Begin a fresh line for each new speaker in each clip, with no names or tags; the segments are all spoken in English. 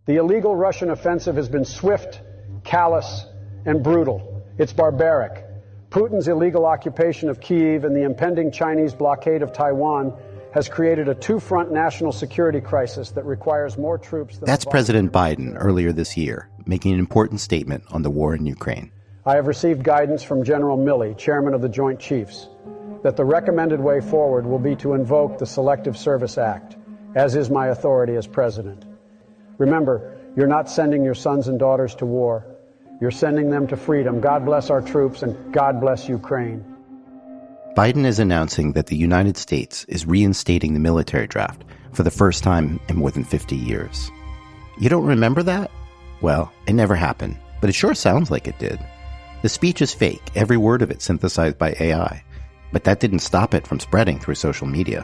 The illegal Russian offensive has been swift, callous, and brutal. It's barbaric. Putin's illegal occupation of Kyiv and the impending Chinese blockade of Taiwan has created a two-front national security crisis that requires more troops than...
That's President Biden earlier this year, making an important statement on the war in Ukraine.
I have received guidance from General Milley, chairman of the Joint Chiefs, that the recommended way forward will be to invoke the Selective Service Act, as is my authority as president. Remember, you're not sending your sons and daughters to war. You're sending them to freedom. God bless our troops and God bless Ukraine.
Biden is announcing that the United States is reinstating the military draft for the first time in more than 50 years. You don't remember that? Well, it never happened, but it sure sounds like it did. The speech is fake, every word of it synthesized by AI, but that didn't stop it from spreading through social media.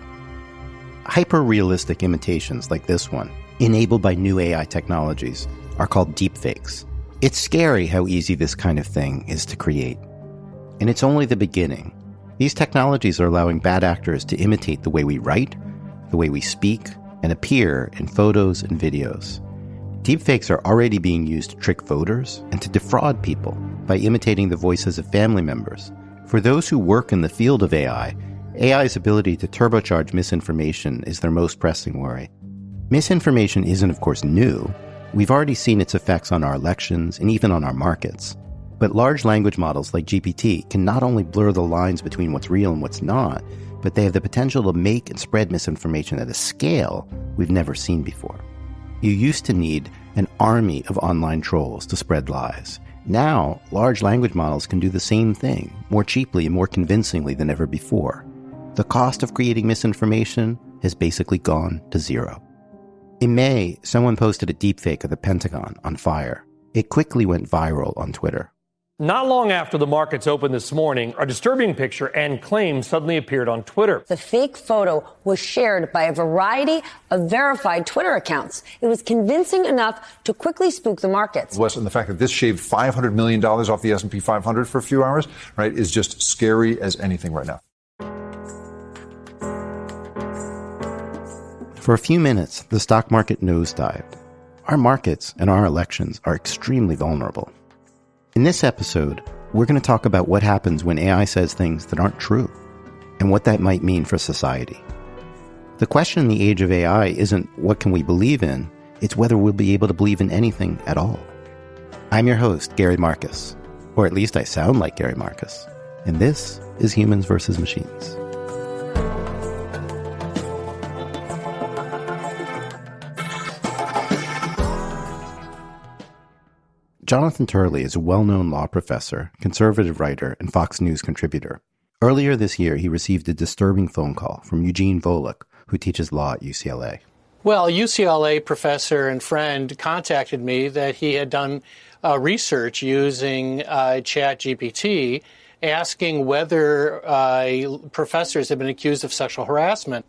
Hyper-realistic imitations like this one, enabled by new AI technologies, are called deepfakes. It's scary how easy this kind of thing is to create. And it's only the beginning. These technologies are allowing bad actors to imitate the way we write, the way we speak, and appear in photos and videos. Deepfakes are already being used to trick voters and to defraud people by imitating the voices of family members. For those who work in the field of AI, AI's ability to turbocharge misinformation is their most pressing worry. Misinformation isn't, of course, new. We've already seen its effects on our elections and even on our markets. But large language models like GPT can not only blur the lines between what's real and what's not, but they have the potential to make and spread misinformation at a scale we've never seen before. You used to need an army of online trolls to spread lies. Now, large language models can do the same thing, more cheaply and more convincingly than ever before. The cost of creating misinformation has basically gone to zero. In May, someone posted a deepfake of the Pentagon on fire. It quickly went viral on Twitter.
Not long after the markets opened this morning, a disturbing picture and claim suddenly appeared on Twitter.
The fake photo was shared by a variety of verified Twitter accounts. It was convincing enough to quickly spook the markets.
And the fact that this shaved $500 million off the S&P 500 for a few hours, right, is just scary as anything right now.
For a few minutes, the stock market nosedived. Our markets and our elections are extremely vulnerable. In this episode, we're going to talk about what happens when AI says things that aren't true, and what that might mean for society. The question in the age of AI isn't what can we believe in, it's whether we'll be able to believe in anything at all. I'm your host, Gary Marcus, or at least I sound like Gary Marcus, and this is Humans vs. Machines. Jonathan Turley is a well-known law professor, conservative writer, and Fox News contributor. Earlier this year, he received a disturbing phone call from Eugene Volokh, who teaches law at UCLA.
Well, a UCLA professor and friend contacted me that he had done research using ChatGPT, asking whether professors had been accused of sexual harassment.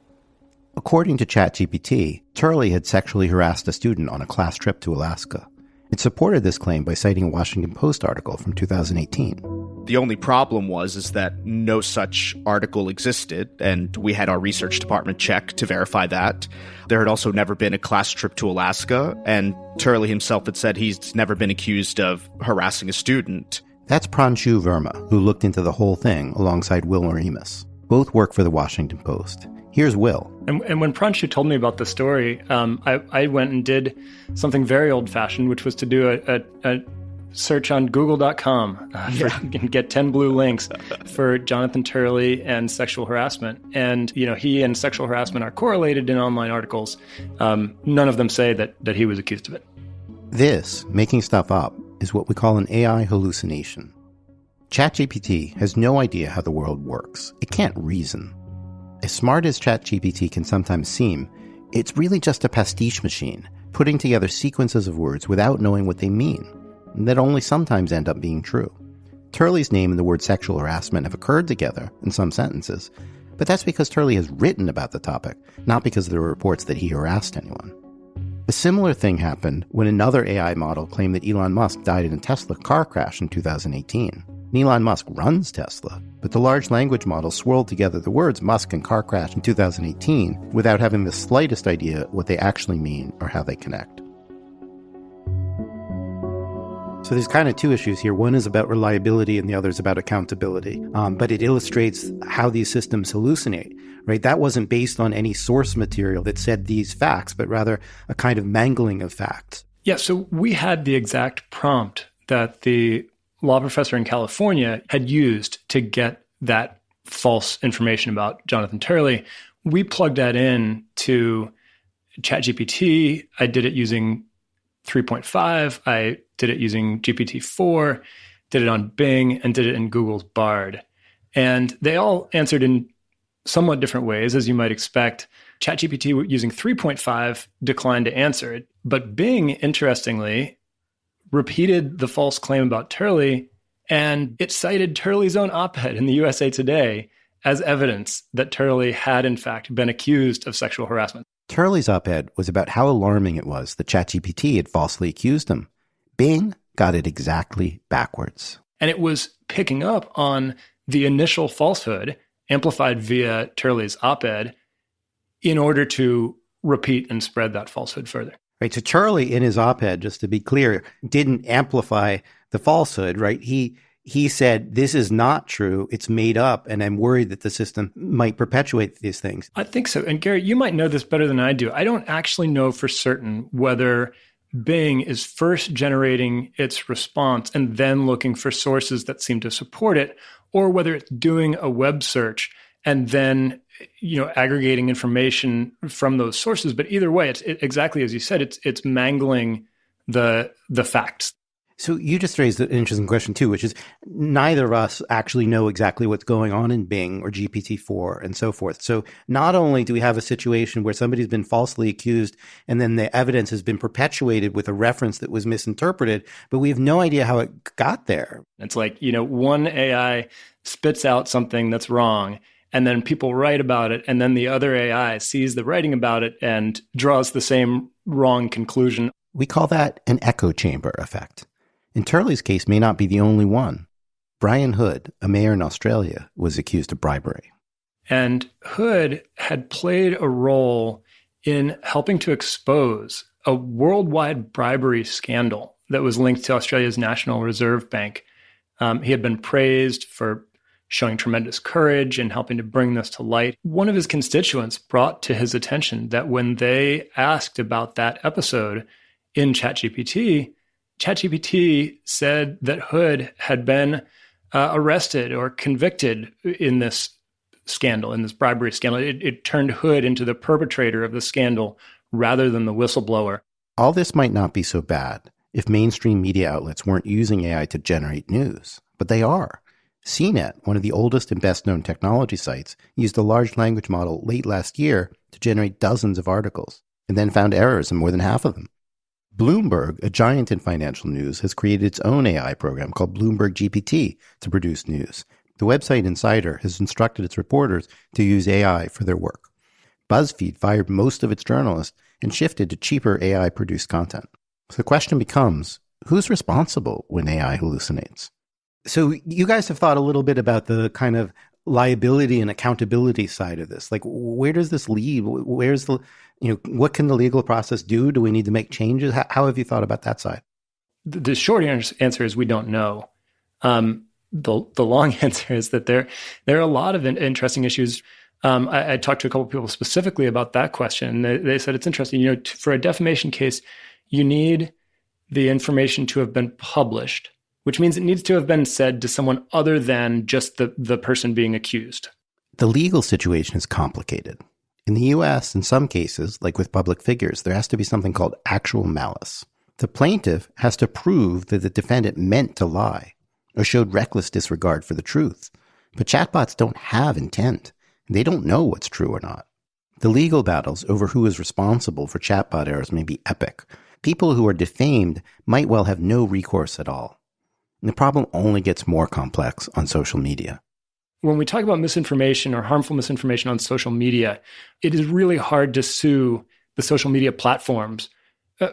According to ChatGPT, Turley had sexually harassed a student on a class trip to Alaska. It supported this claim by citing a Washington Post article from 2018.
The only problem is that no such article existed, and we had our research department check to verify that. There had also never been a class trip to Alaska, and Turley himself had said he's never been accused of harassing a student.
That's Pranshu Verma, who looked into the whole thing alongside Will Remus. Both work for the Washington Post. Here's Will.
And when Pranshu told me about the story, I went and did something very old-fashioned, which was to do a search on Google.com and get 10 blue links for Jonathan Turley and sexual harassment. And, he and sexual harassment are correlated in online articles. None of them say that he was accused of it.
This, making stuff up, is what we call an AI hallucination. ChatGPT has no idea how the world works. It can't reason. As smart as ChatGPT can sometimes seem, it's really just a pastiche machine, putting together sequences of words without knowing what they mean, that only sometimes end up being true. Turley's name and the word sexual harassment have occurred together in some sentences, but that's because Turley has written about the topic, not because there were reports that he harassed anyone. A similar thing happened when another AI model claimed that Elon Musk died in a Tesla car crash in 2018. Elon Musk runs Tesla, but the large language model swirled together the words Musk and car crash in 2018 without having the slightest idea what they actually mean or how they connect. So there's kind of two issues here. One is about reliability and the other is about accountability. But it illustrates how these systems hallucinate, right? That wasn't based on any source material that said these facts, but rather a kind of mangling of facts.
Yeah, so we had the exact prompt that the law professor in California had used to get that false information about Jonathan Turley. We plugged that in to ChatGPT. I did it using 3.5. I did it using GPT-4, did it on Bing, and did it in Google's Bard. And they all answered in somewhat different ways, as you might expect. ChatGPT using 3.5 declined to answer it. But Bing, interestingly, repeated the false claim about Turley, and it cited Turley's own op-ed in the USA Today as evidence that Turley had, in fact, been accused of sexual harassment.
Turley's op-ed was about how alarming it was that ChatGPT had falsely accused him. Bing got it exactly backwards.
And it was picking up on the initial falsehood amplified via Turley's op-ed in order to repeat and spread that falsehood further.
Right. So Turley, in his op-ed, just to be clear, didn't amplify the falsehood, right? He said, this is not true. It's made up. And I'm worried that the system might perpetuate these things.
I think so. And Gary, you might know this better than I do. I don't actually know for certain whether Bing is first generating its response and then looking for sources that seem to support it, or whether it's doing a web search and then, aggregating information from those sources. But either way, it's exactly as you said, it's mangling the facts.
So you just raised an interesting question too, which is neither of us actually know exactly what's going on in Bing or GPT-4 and so forth. So not only do we have a situation where somebody's been falsely accused and then the evidence has been perpetuated with a reference that was misinterpreted, but we have no idea how it got there.
It's like, one AI spits out something that's wrong, and then people write about it, and then the other AI sees the writing about it and draws the same wrong conclusion.
We call that an echo chamber effect. In Turley's case may not be the only one. Brian Hood, a mayor in Australia, was accused of bribery.
And Hood had played a role in helping to expose a worldwide bribery scandal that was linked to Australia's National Reserve Bank. He had been praised for showing tremendous courage and helping to bring this to light. One of his constituents brought to his attention that when they asked about that episode in ChatGPT, ChatGPT said that Hood had been arrested or convicted in this scandal, in this bribery scandal. It turned Hood into the perpetrator of the scandal rather than the whistleblower.
All this might not be so bad if mainstream media outlets weren't using AI to generate news, but they are. CNET, one of the oldest and best-known technology sites, used a large language model late last year to generate dozens of articles, and then found errors in more than half of them. Bloomberg, a giant in financial news, has created its own AI program called Bloomberg GPT to produce news. The website Insider has instructed its reporters to use AI for their work. BuzzFeed fired most of its journalists and shifted to cheaper AI-produced content. So the question becomes, who's responsible when AI hallucinates? So you guys have thought a little bit about the kind of liability and accountability side of this. Like, where does this lead? Where's the, what can the legal process do? Do we need to make changes? How have you thought about that side?
The short answer is we don't know. The long answer is that there are a lot of interesting issues. I talked to a couple of people specifically about that question. They said it's interesting. For a defamation case, you need the information to have been published, which means it needs to have been said to someone other than just the person being accused.
The legal situation is complicated. In the U.S., in some cases, like with public figures, there has to be something called actual malice. The plaintiff has to prove that the defendant meant to lie or showed reckless disregard for the truth. But chatbots don't have intent. They don't know what's true or not. The legal battles over who is responsible for chatbot errors may be epic. People who are defamed might well have no recourse at all. And the problem only gets more complex on social media.
When we talk about misinformation or harmful misinformation on social media, it is really hard to sue the social media platforms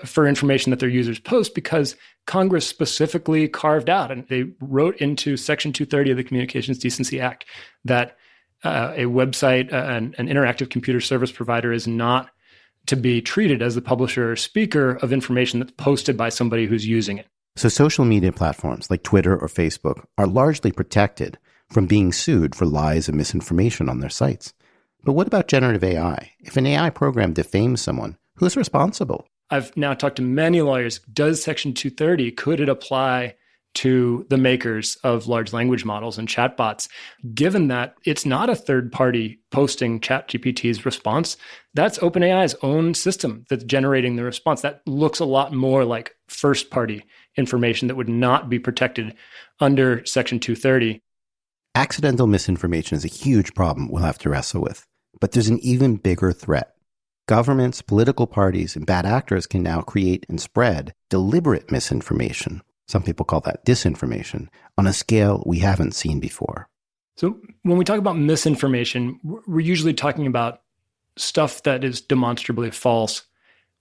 for information that their users post because Congress specifically carved out, and they wrote into Section 230 of the Communications Decency Act that a website, an interactive computer service provider is not to be treated as the publisher or speaker of information that's posted by somebody who's using it.
So social media platforms like Twitter or Facebook are largely protected from being sued for lies and misinformation on their sites. But what about generative AI? If an AI program defames someone, who's responsible?
I've now talked to many lawyers. Does Section 230, could it apply to the makers of large language models and chatbots? Given that it's not a third party posting ChatGPT's response, that's OpenAI's own system that's generating the response. That looks a lot more like first party information that would not be protected under Section 230.
Accidental misinformation is a huge problem we'll have to wrestle with. But there's an even bigger threat. Governments, political parties, and bad actors can now create and spread deliberate misinformation. Some people call that disinformation, on a scale we haven't seen before.
So when we talk about misinformation, we're usually talking about stuff that is demonstrably false.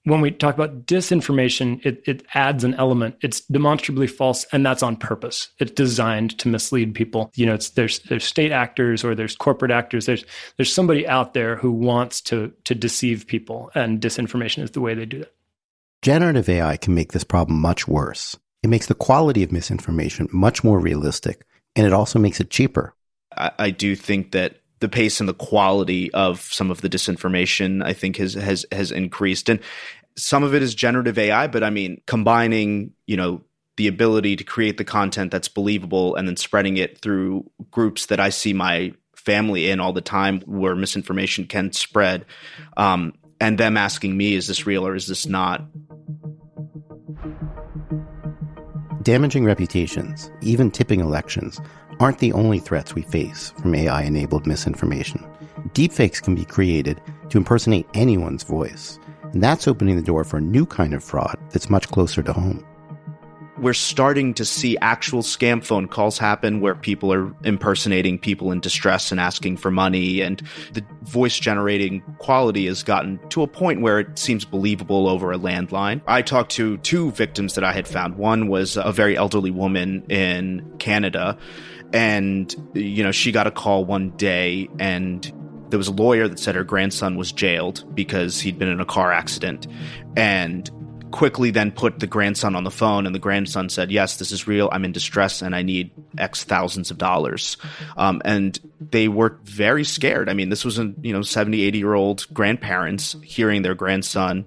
When we talk about disinformation, it adds an element. It's demonstrably false, and that's on purpose. It's designed to mislead people. You know, there's state actors or there's corporate actors. There's somebody out there who wants to deceive people, and disinformation is the way they do that.
Generative AI can make this problem much worse. It makes the quality of misinformation much more realistic, and it also makes it cheaper.
I do think that the pace and the quality of some of the disinformation, I think, has increased. And some of it is generative AI, but I mean, combining, the ability to create the content that's believable and then spreading it through groups that I see my family in all the time where misinformation can spread, and them asking me, is this real or is this not?
Damaging reputations, even tipping elections, aren't the only threats we face from AI-enabled misinformation. Deepfakes can be created to impersonate anyone's voice, and that's opening the door for a new kind of fraud that's much closer to home.
We're starting to see actual scam phone calls happen where people are impersonating people in distress and asking for money, and the voice-generating quality has gotten to a point where it seems believable over a landline. I talked to 2 victims that I had found. One was a very elderly woman in Canada, and, she got a call one day, and there was a lawyer that said her grandson was jailed because he'd been in a car accident, and quickly then put the grandson on the phone, and the grandson said, yes, this is real. I'm in distress and I need X thousands of dollars. And they were very scared. I mean, this was 70, 80-year-old grandparents hearing their grandson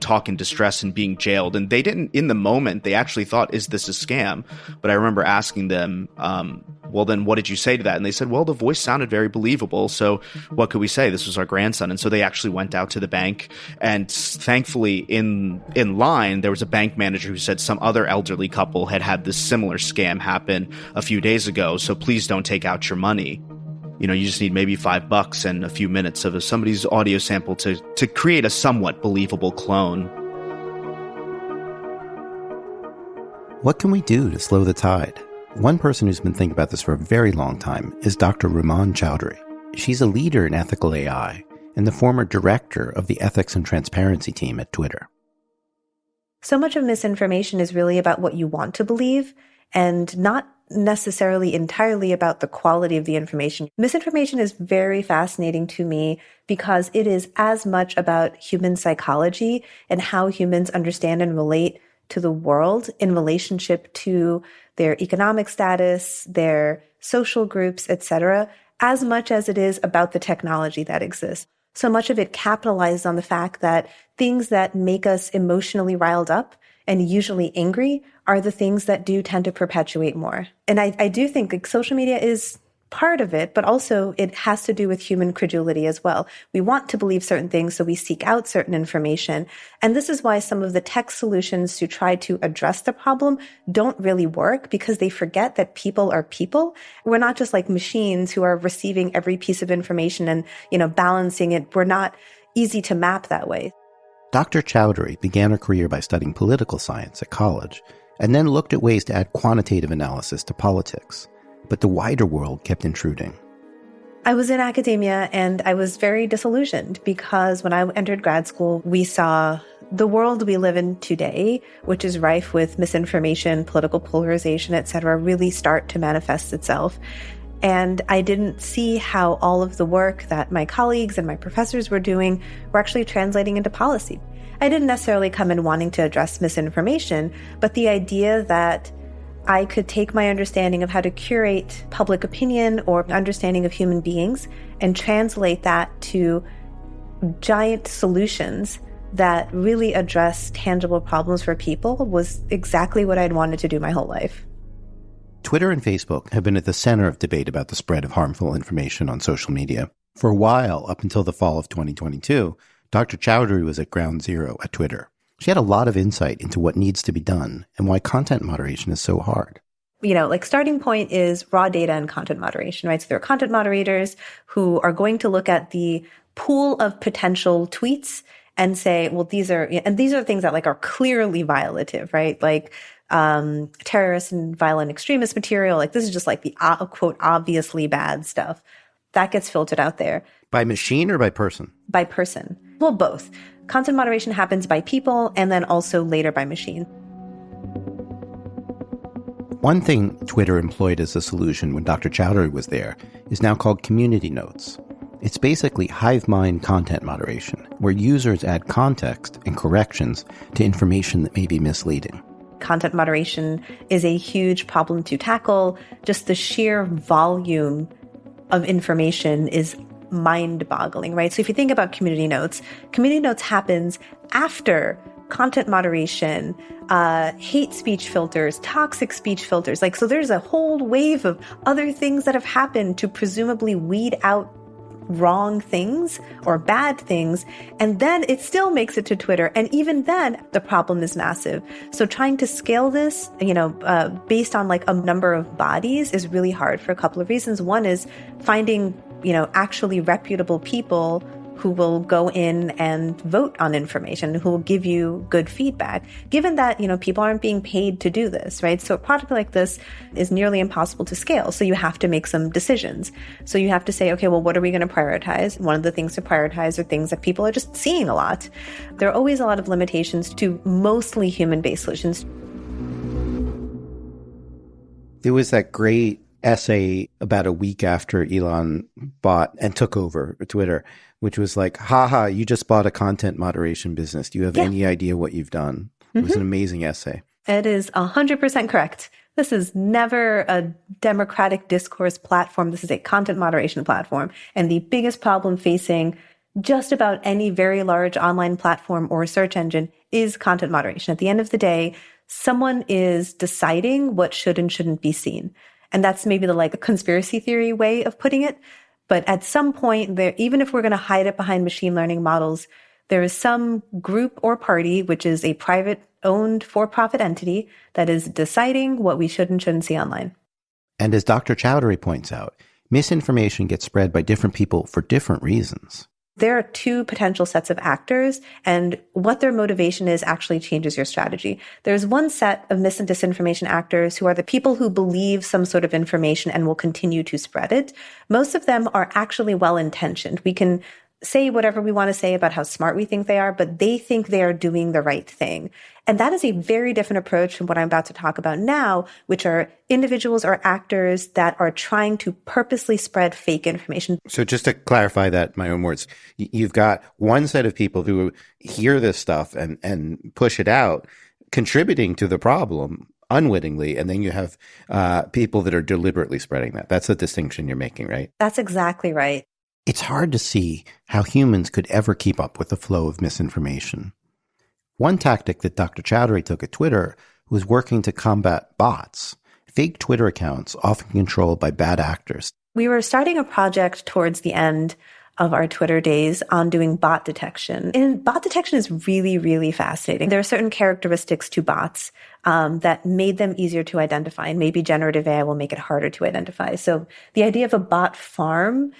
talk in distress and being jailed. And they didn't, in the moment, they actually thought, is this a scam? But I remember asking them, well, then what did you say to that? And they said, well, the voice sounded very believable. So what could we say? This was our grandson. And so they actually went out to the bank. And thankfully, in line, there was a bank manager who said some other elderly couple had this similar scam happen a few days ago. So please don't take out your money. You just need maybe $5 and a few minutes of somebody's audio sample to create a somewhat believable clone.
What can we do to slow the tide? One person who's been thinking about this for a very long time is Dr. Rumman Chowdhury. She's a leader in ethical AI and the former director of the ethics and transparency team at Twitter.
So much of misinformation is really about what you want to believe and not necessarily entirely about the quality of the information. Misinformation is very fascinating to me because it is as much about human psychology and how humans understand and relate to the world in relationship to their economic status, their social groups, etc., as much as it is about the technology that exists. So much of it capitalizes on the fact that things that make us emotionally riled up and usually angry are the things that do tend to perpetuate more. And I do think social media is part of it, but also it has to do with human credulity as well. We want to believe certain things, so we seek out certain information. And this is why some of the tech solutions to try to address the problem don't really work, because they forget that people are people. We're not just like machines who are receiving every piece of information and, balancing it. We're not easy to map that way.
Dr. Chowdhury began her career by studying political science at college and then looked at ways to add quantitative analysis to politics. But the wider world kept intruding.
I was in academia and I was very disillusioned because when I entered grad school, we saw the world we live in today, which is rife with misinformation, political polarization, etc., really start to manifest itself. And I didn't see how all of the work that my colleagues and my professors were doing were actually translating into policy. I didn't necessarily come in wanting to address misinformation, but the idea that I could take my understanding of how to curate public opinion or understanding of human beings and translate that to giant solutions that really address tangible problems for people was exactly what I'd wanted to do my whole life.
Twitter and Facebook have been at the center of debate about the spread of harmful information on social media. For a while, up until the fall of 2022, Dr. Chowdhury was at ground zero at Twitter. She had a lot of insight into what needs to be done and why content moderation is so hard.
Starting point is raw data and content moderation, right? So there are content moderators who are going to look at the pool of potential tweets and say, well, these are things that are clearly violative, right? Like, terrorist and violent extremist material. This is just the quote, obviously bad stuff. That gets filtered out there.
By machine or by person?
By person. Well, both. Content moderation happens by people and then also later by machine.
One thing Twitter employed as a solution when Dr. Chowdhury was there is now called community notes. It's basically hive mind content moderation, where users add context and corrections to information that may be misleading.
Content moderation is a huge problem to tackle. Just the sheer volume of information is mind-boggling, right? So if you think about community notes happens after content moderation, hate speech filters, toxic speech filters. So there's a whole wave of other things that have happened to presumably weed out wrong things or bad things, and then it still makes it to Twitter. And even then, the problem is massive. So trying to scale this, based on a number of bodies is really hard for a couple of reasons. One is finding, actually reputable people who will go in and vote on information, who will give you good feedback, given that, people aren't being paid to do this, right? So a product like this is nearly impossible to scale. So you have to make some decisions. So you have to say, okay, well, what are we going to prioritize? One of the things to prioritize are things that people are just seeing a lot. There are always a lot of limitations to mostly human-based solutions.
There was that great essay about a week after Elon bought and took over Twitter, which was haha, you just bought a content moderation business. Do you have any idea what you've done? It was an amazing essay.
It is 100% correct. This is never a democratic discourse platform. This is a content moderation platform. And the biggest problem facing just about any very large online platform or search engine is content moderation. At the end of the day, someone is deciding what should and shouldn't be seen. And that's maybe the conspiracy theory way of putting it. But at some point, even if we're going to hide it behind machine learning models, there is some group or party, which is a private-owned for-profit entity, that is deciding what we should and shouldn't see online.
And as Dr. Chowdhury points out, misinformation gets spread by different people for different reasons.
There are two potential sets of actors, and what their motivation is actually changes your strategy. There's one set of mis and disinformation actors who are the people who believe some sort of information and will continue to spread it. Most of them are actually well-intentioned. We can say whatever we want to say about how smart we think they are, but they think they are doing the right thing. And that is a very different approach from what I'm about to talk about now, which are individuals or actors that are trying to purposely spread fake information.
So just to clarify that, my own words, you've got one set of people who hear this stuff and push it out, contributing to the problem unwittingly, and then you have people that are deliberately spreading that. That's the distinction you're making, right?
That's exactly right.
It's hard to see how humans could ever keep up with the flow of misinformation. One tactic that Dr. Chowdhury took at Twitter was working to combat bots, fake Twitter accounts often controlled by bad actors.
We were starting a project towards the end of our Twitter days on doing bot detection. And bot detection is really, really fascinating. There are certain characteristics to bots that made them easier to identify, and maybe generative AI will make it harder to identify. So the idea of a bot farm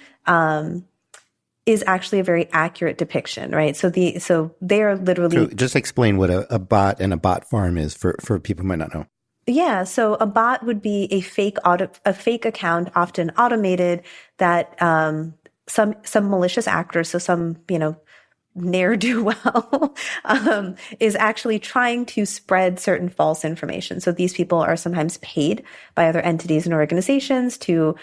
is actually a very accurate depiction, right? So they are literally...
So just explain what a bot and a bot farm is for people who might not know.
Yeah, so a bot would be a fake account, often automated, that some malicious actor, so some ne'er-do-well, is actually trying to spread certain false information. So these people are sometimes paid by other entities and organizations to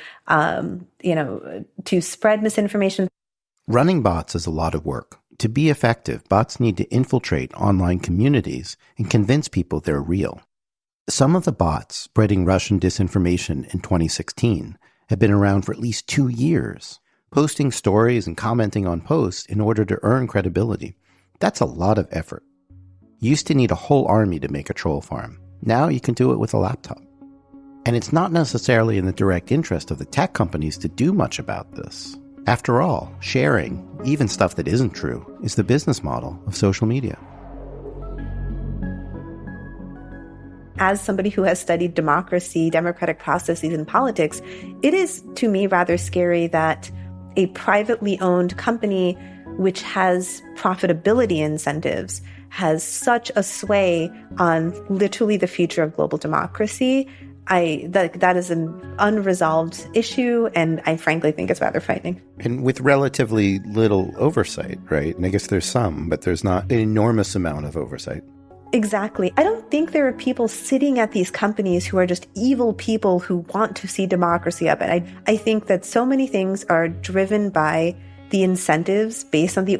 spread misinformation.
Running bots is a lot of work, To be effective, bots need to infiltrate online communities and convince people they're real. Some of the bots spreading Russian disinformation in 2016 have been around for at least 2 years, posting stories and commenting on posts in order to earn credibility. That's a lot of effort. You used to need a whole army to make a troll farm. Now you can do it with a laptop. And it's not necessarily in the direct interest of the tech companies to do much about this. After all, sharing, even stuff that isn't true, is the business model of social media.
As somebody who has studied democracy, democratic processes, and politics, it is, to me, rather scary that a privately owned company which has profitability incentives has such a sway on literally the future of global democracy. That is an unresolved issue, and I frankly think it's rather frightening.
And with relatively little oversight, right? And I guess there's some, but there's not an enormous amount of oversight.
Exactly. I don't think there are people sitting at these companies who are just evil people who want to see democracy up. And I think that so many things are driven by the incentives based on the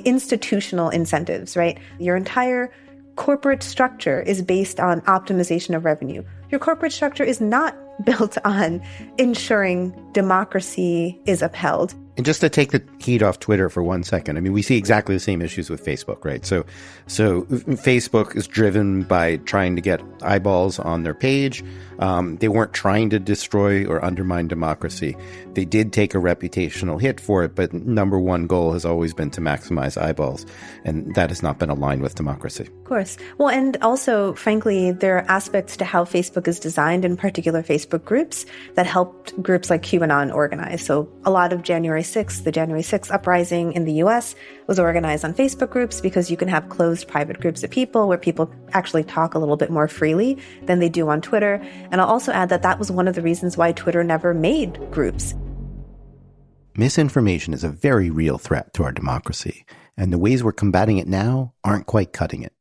institutional incentives, right? Your entire corporate structure is based on optimization of revenue. Your corporate structure is not built on ensuring democracy is upheld.
And just to take the heat off Twitter for 1 second, I mean, we see exactly the same issues with Facebook, right? So Facebook is driven by trying to get eyeballs on their page. They weren't trying to destroy or undermine democracy. They did take a reputational hit for it, but number one goal has always been to maximize eyeballs. And that has not been aligned with democracy.
Of course. Well, and also, frankly, there are aspects to how Facebook is designed, in particular Facebook groups, that helped groups like QAnon organize. So a lot of the January 6th uprising in the US was organized on Facebook groups because you can have closed private groups of people where people actually talk a little bit more freely than they do on Twitter. And I'll also add that that was one of the reasons why Twitter never made groups.
Misinformation is a very real threat to our democracy, and the ways we're combating it now aren't quite cutting it.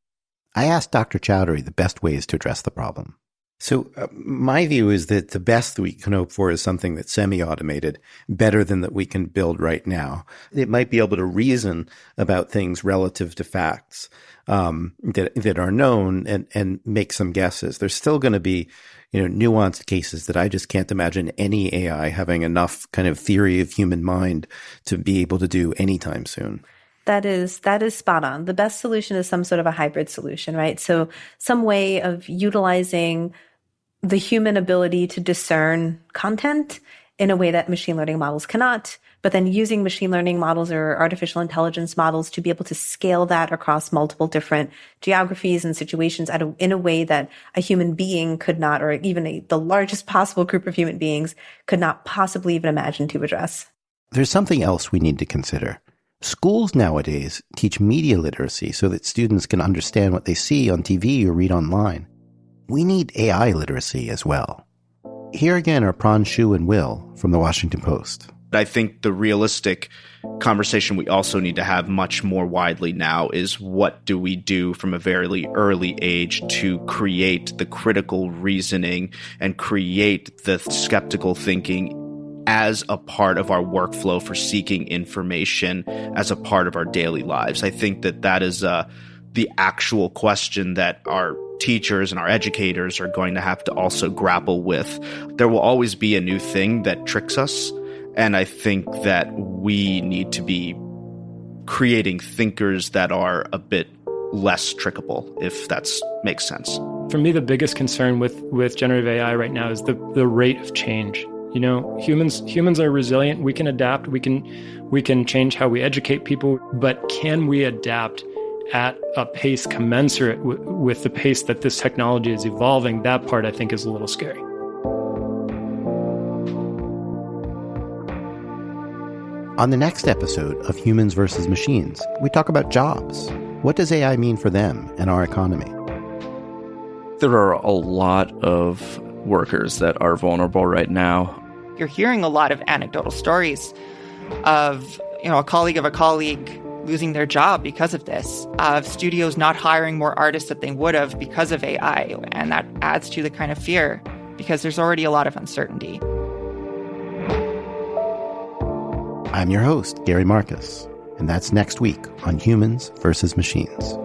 I asked Dr. Chowdhury the best ways to address the problem. So my view is that the best that we can hope for is something that's semi-automated, better than that we can build right now. It might be able to reason about things relative to facts that are known and make some guesses. There's still going to be, nuanced cases that I just can't imagine any AI having enough kind of theory of human mind to be able to do anytime soon.
That is spot on. The best solution is some sort of a hybrid solution, right? So some way of utilizing the human ability to discern content in a way that machine learning models cannot, but then using machine learning models or artificial intelligence models to be able to scale that across multiple different geographies and situations in a way that a human being could not, or even the largest possible group of human beings could not possibly even imagine to address.
There's something else we need to consider. Schools nowadays teach media literacy so that students can understand what they see on TV or read online. We need AI literacy as well. Here again are Pranshu and Will from the Washington Post.
I think the realistic conversation we also need to have much more widely now is what do we do from a very early age to create the critical reasoning and create the skeptical thinking as a part of our workflow for seeking information as a part of our daily lives. I think that is the actual question that our teachers and our educators are going to have to also grapple with. There will always be a new thing that tricks us, and I think that we need to be creating thinkers that are a bit less trickable, if that makes sense.
For me, the biggest concern with generative AI right now is the rate of change. Humans are resilient. We can adapt. We can change how we educate people, but can we adapt at a pace commensurate with the pace that this technology is evolving? That part, I think, is a little scary.
On the next episode of Humans versus Machines, we talk about jobs. What does AI mean for them and our economy?
There are a lot of workers that are vulnerable right now.
You're hearing a lot of anecdotal stories of, a colleague of a colleague losing their job because of this, of studios not hiring more artists that they would have because of AI. And that adds to the kind of fear because there's already a lot of uncertainty.
I'm your host, Gary Marcus. And that's next week on Humans versus Machines.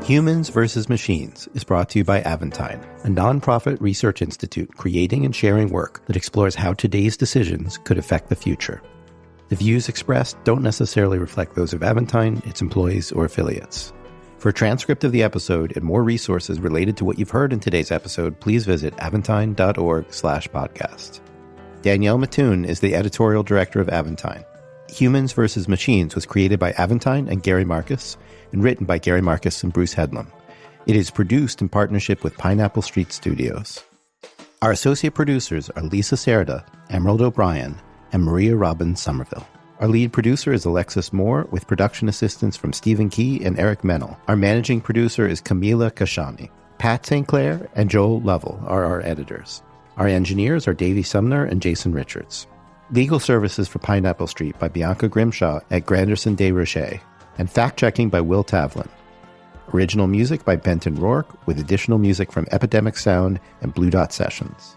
Humans versus Machines is brought to you by Aventine, a nonprofit research institute creating and sharing work that explores how today's decisions could affect the future. The views expressed don't necessarily reflect those of Aventine, its employees, or affiliates. For a transcript of the episode and more resources related to what you've heard in today's episode, please visit aventine.org/podcast. Danielle Mattoon is the editorial director of Aventine. Humans versus Machines was created by Aventine and Gary Marcus, and written by Gary Marcus and Bruce Headlam. It is produced in partnership with Pineapple Street Studios. Our associate producers are Lisa Serda, Emerald O'Brien, and Maria Robbins Somerville. Our lead producer is Alexis Moore, with production assistance from Stephen Key and Eric Mennel. Our managing producer is Camila Kashani. Pat St. Clair and Joel Lovell are our editors. Our engineers are Davey Sumner and Jason Richards. Legal services for Pineapple Street by Bianca Grimshaw at Granderson Des Rochers, and fact-checking by Will Tavlin. Original music by Benton Rourke, with additional music from Epidemic Sound and Blue Dot Sessions.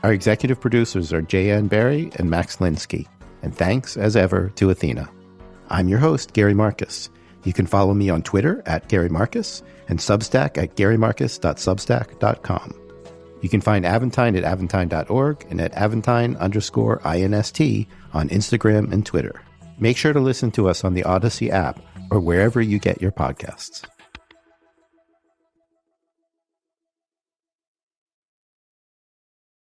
Our executive producers are J.N. Barry and Max Linsky, and thanks, as ever, to Athena. I'm your host, Gary Marcus. You can follow me on Twitter at Gary Marcus and Substack at garymarcus.substack.com. You can find Aventine at aventine.org and at Aventine_INST on Instagram and Twitter. Make sure to listen to us on the Odyssey app or wherever you get your podcasts.